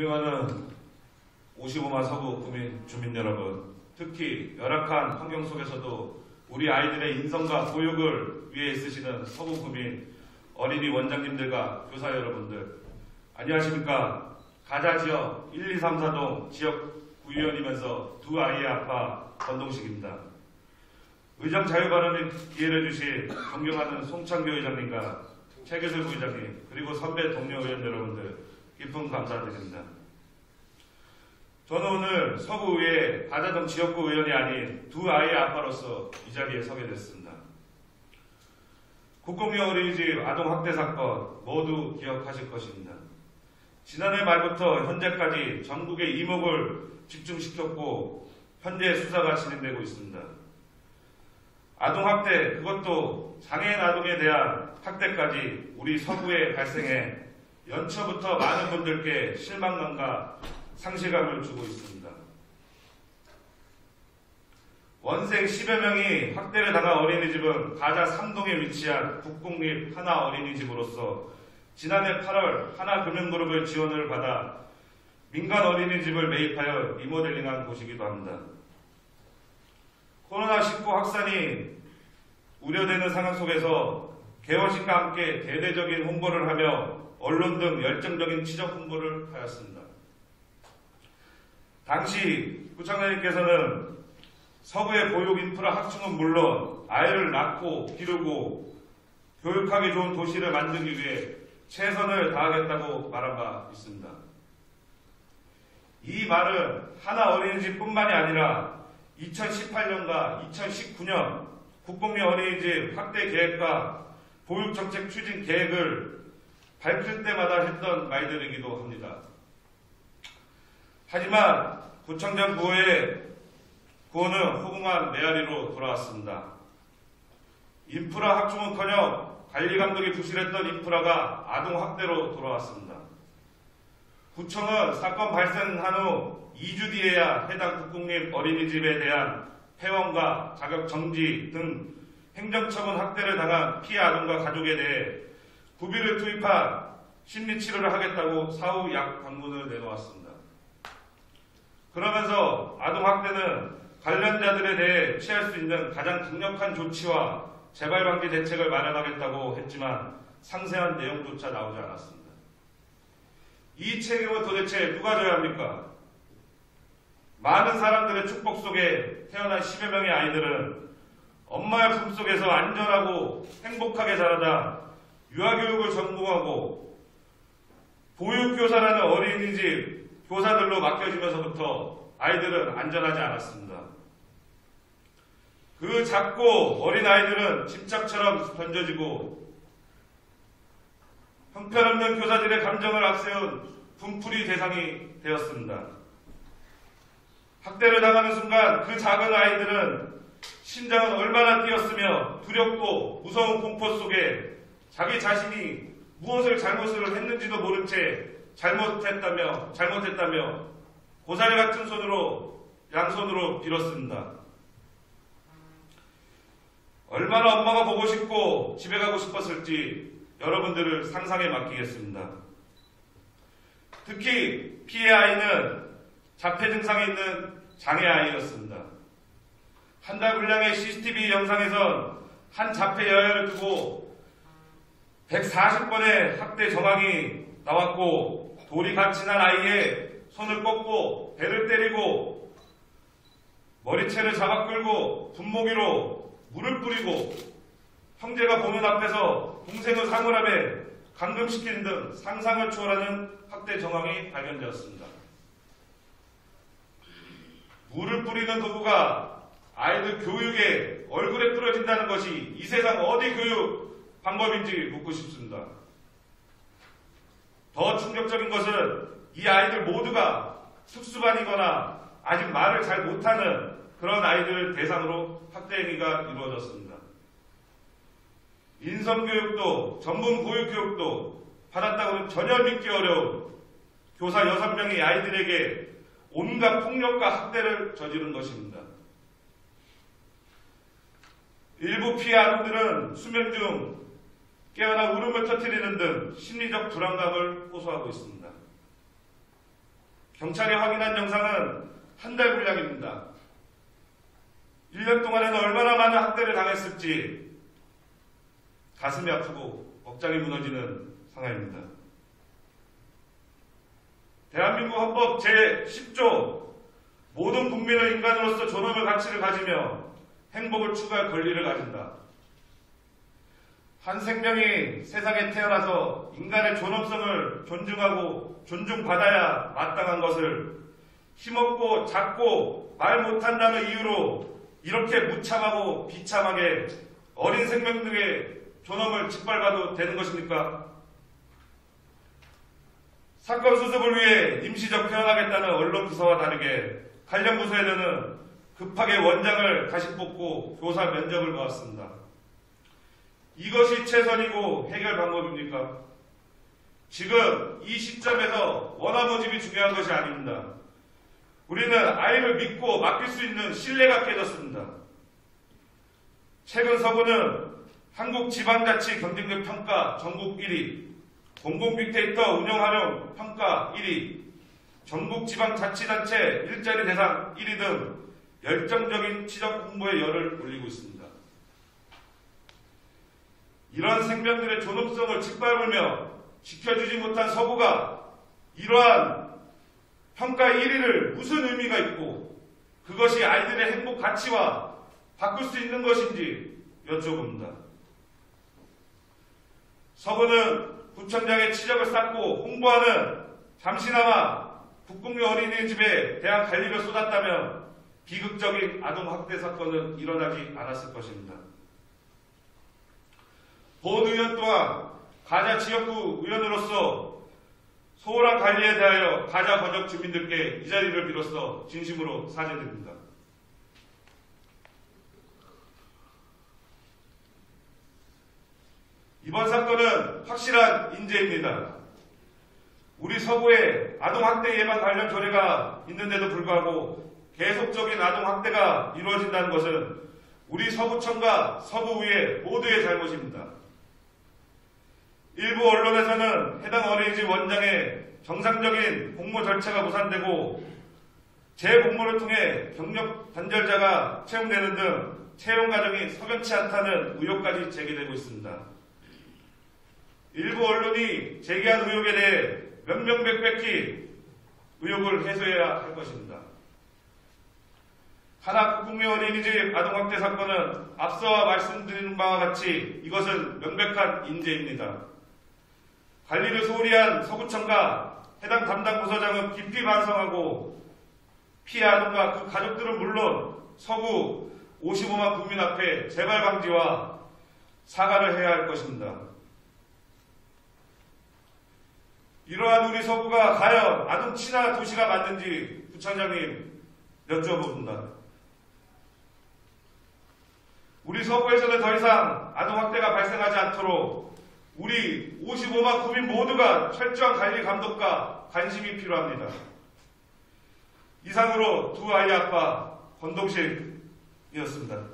존경하는 55만 서구 주민 여러분, 특히 열악한 환경 속에서도 우리 아이들의 인성과 교육을 위해 쓰시는 서구 구민, 어린이 원장님들과 교사 여러분들, 안녕하십니까. 가자 지역 1, 2, 3, 4동 지역 구의원이면서 두 아이의 아빠 권동식입니다. 의정 자유발언의 기회를 주신 존경하는 송창교 의장님과 최규슬 부의장님, 그리고 선배 동료 의원 여러분들 깊은 감사드립니다. 저는 오늘 서구의회 가자동 지역구 의원이 아닌 두 아이의 아빠로서 이 자리에 서게 됐습니다. 국공립 어린이집 아동학대 사건 모두 기억하실 것입니다. 지난해 말부터 현재까지 전국의 이목을 집중시켰고 현재 수사가 진행되고 있습니다. 아동학대, 그것도 장애인 아동에 대한 학대까지 우리 서구에 발생해 연초부터 많은 분들께 실망감과 상실감을 주고 있습니다. 원생 10여 명이 학대를 당한 어린이집은 가자 3동에 위치한 국공립 하나 어린이집으로서 지난해 8월 하나금융그룹의 지원을 받아 민간 어린이집을 매입하여 리모델링한 곳이기도 합니다. 코로나19 확산이 우려되는 상황 속에서 개원식과 함께 대대적인 홍보를 하며 언론 등 열정적인 지적 홍보를 하였습니다. 당시 구청장님께서는 서구의 보육 인프라 확충은 물론 아이를 낳고 기르고 교육하기 좋은 도시를 만들기 위해 최선을 다하겠다고 말한 바 있습니다. 이 말은 하나 어린이집뿐만이 아니라 2018년과 2019년 국공립 어린이집 확대 계획과 보육정책 추진 계획을 밝힐 때마다 했던 말들이기도 합니다. 하지만 구청장 구호는 허공한 메아리로 돌아왔습니다. 인프라 확충은커녕 관리감독이 부실했던 인프라가 아동학대로 돌아왔습니다. 구청은 사건 발생한 후 2주 뒤에야 해당 국공립 어린이집에 대한 폐원과 자격 정지 등 행정처분 학대를 당한 피해 아동과 가족에 대해 구비를 투입한 심리치료를 하겠다고 사후 약 방문을 내놓았습니다. 그러면서 아동학대는 관련자들에 대해 취할 수 있는 가장 강력한 조치와 재발방지 대책을 마련하겠다고 했지만 상세한 내용조차 나오지 않았습니다. 이 책임은 도대체 누가 져야 합니까? 많은 사람들의 축복 속에 태어난 10여 명의 아이들은 엄마의 품속에서 안전하고 행복하게 자라다 유아교육을 전공하고 보육교사라는 어린이집 교사들로 맡겨지면서부터 아이들은 안전하지 않았습니다. 그 작고 어린 아이들은 집착처럼 던져지고 형편없는 교사들의 감정을 앞세운 분풀이 대상이 되었습니다. 학대를 당하는 순간 그 작은 아이들은 심장은 얼마나 뛰었으며 두렵고 무서운 공포 속에 자기 자신이 무엇을 잘못을 했는지도 모른 채 잘못했다며 고사리 같은 손으로 양손으로 빌었습니다. 얼마나 엄마가 보고 싶고 집에 가고 싶었을지 여러분들을 상상에 맡기겠습니다. 특히 피해 아이는 자폐 증상이 있는 장애 아이였습니다. 한 달 분량의 CCTV 영상에선 한 자폐 여아를 두고 140번의 학대 정황이 나왔고 돌이 같이 난 아이의 손을 꺾고 배를 때리고 머리채를 잡아 끌고 분무기로 물을 뿌리고 형제가 보는 앞에서 동생을 사물함에 감금시키는 등 상상을 초월하는 학대 정황이 발견되었습니다. 물을 뿌리는 도구가 아이들 교육에 얼굴에 뿌려진다는 것이 이 세상 어디 교육 방법인지 묻고 싶습니다. 더 충격적인 것은 이 아이들 모두가 특수반이거나 아직 말을 잘 못하는 그런 아이들을 대상으로 학대 행위가 이루어졌습니다. 인성교육도 전문 보육교육도 받았다고는 전혀 믿기 어려운 교사 6명이 아이들에게 온갖 폭력과 학대를 저지른 것입니다. 일부 피해 아동들은 수면 중 깨어나 울음을 터뜨리는 등 심리적 불안감을 호소하고 있습니다. 경찰이 확인한 영상은 한 달 분량입니다. 1년 동안에는 얼마나 많은 학대를 당했을지 가슴이 아프고 억장이 무너지는 상황입니다. 대한민국 헌법 제10조 모든 국민은 인간으로서 존엄의 가치를 가지며 행복을 추구할 권리를 가진다. 한 생명이 세상에 태어나서 인간의 존엄성을 존중하고 존중받아야 마땅한 것을 힘없고 작고 말 못한다는 이유로 이렇게 무참하고 비참하게 어린 생명들의 존엄을 짓밟아도 되는 것입니까? 사건 수습을 위해 임시 적폐원하겠다는 언론 기사와 다르게 관련 부서에는 급하게 원장을 다시 뽑고 교사 면접을 보았습니다. 이것이 최선이고 해결 방법입니까? 지금 이 시점에서 원화 모집이 중요한 것이 아닙니다. 우리는 아이를 믿고 맡길 수 있는 신뢰가 깨졌습니다. 최근 서구는 한국지방자치 경쟁력 평가 전국 1위, 공공빅데이터 운영활용 평가 1위, 전국지방자치단체 일자리 대상 1위 등 열정적인 취업 홍보에 열을 올리고 있습니다. 이런 생명들의 존엄성을 짓밟으며 지켜주지 못한 서구가 이러한 평가 1위를 무슨 의미가 있고 그것이 아이들의 행복 가치와 바꿀 수 있는 것인지 여쭤봅니다. 서구는 구청장의 치적을 쌓고 홍보하는 잠시나마 국공립 어린이집에 대한 관리를 쏟았다면 비극적인 아동학대 사건은 일어나지 않았을 것입니다. 본 의원 또한 가자 지역구 의원으로서 소홀한 관리에 대하여 가자 건역 주민들께 이 자리를 빌어서 진심으로 사죄드립니다. 이번 사건은 확실한 인재입니다. 우리 서구에 아동학대 예방 관련 조례가 있는데도 불구하고 계속적인 아동학대가 이루어진다는 것은 우리 서구청과 서구의회 모두의 잘못입니다. 일부 언론에서는 해당 어린이집 원장의 정상적인 공모 절차가 무산되고 재공모를 통해 경력 단절자가 채용되는 등 채용 과정이 석연치 않다는 의혹까지 제기되고 있습니다. 일부 언론이 제기한 의혹에 대해 명명백백히 의혹을 해소해야 할 것입니다. 하나 국공립 어린이집 아동학대 사건은 앞서 말씀드린 바와 같이 이것은 명백한 인재입니다. 관리를 소홀히 한 서구청과 해당 담당 부서장은 깊이 반성하고 피해 아동과 그 가족들은 물론 서구 55만 국민 앞에 재발 방지와 사과를 해야 할 것입니다. 이러한 우리 서구가 과연 아동 친화 도시가 맞는지 부청장님 여쭤봅니다. 우리 서구에서는 더 이상 아동학대가 발생하지 않도록 우리 55만 국민 모두가 철저한 관리 감독과 관심이 필요합니다. 이상으로 두 아이 아빠 권동식이었습니다.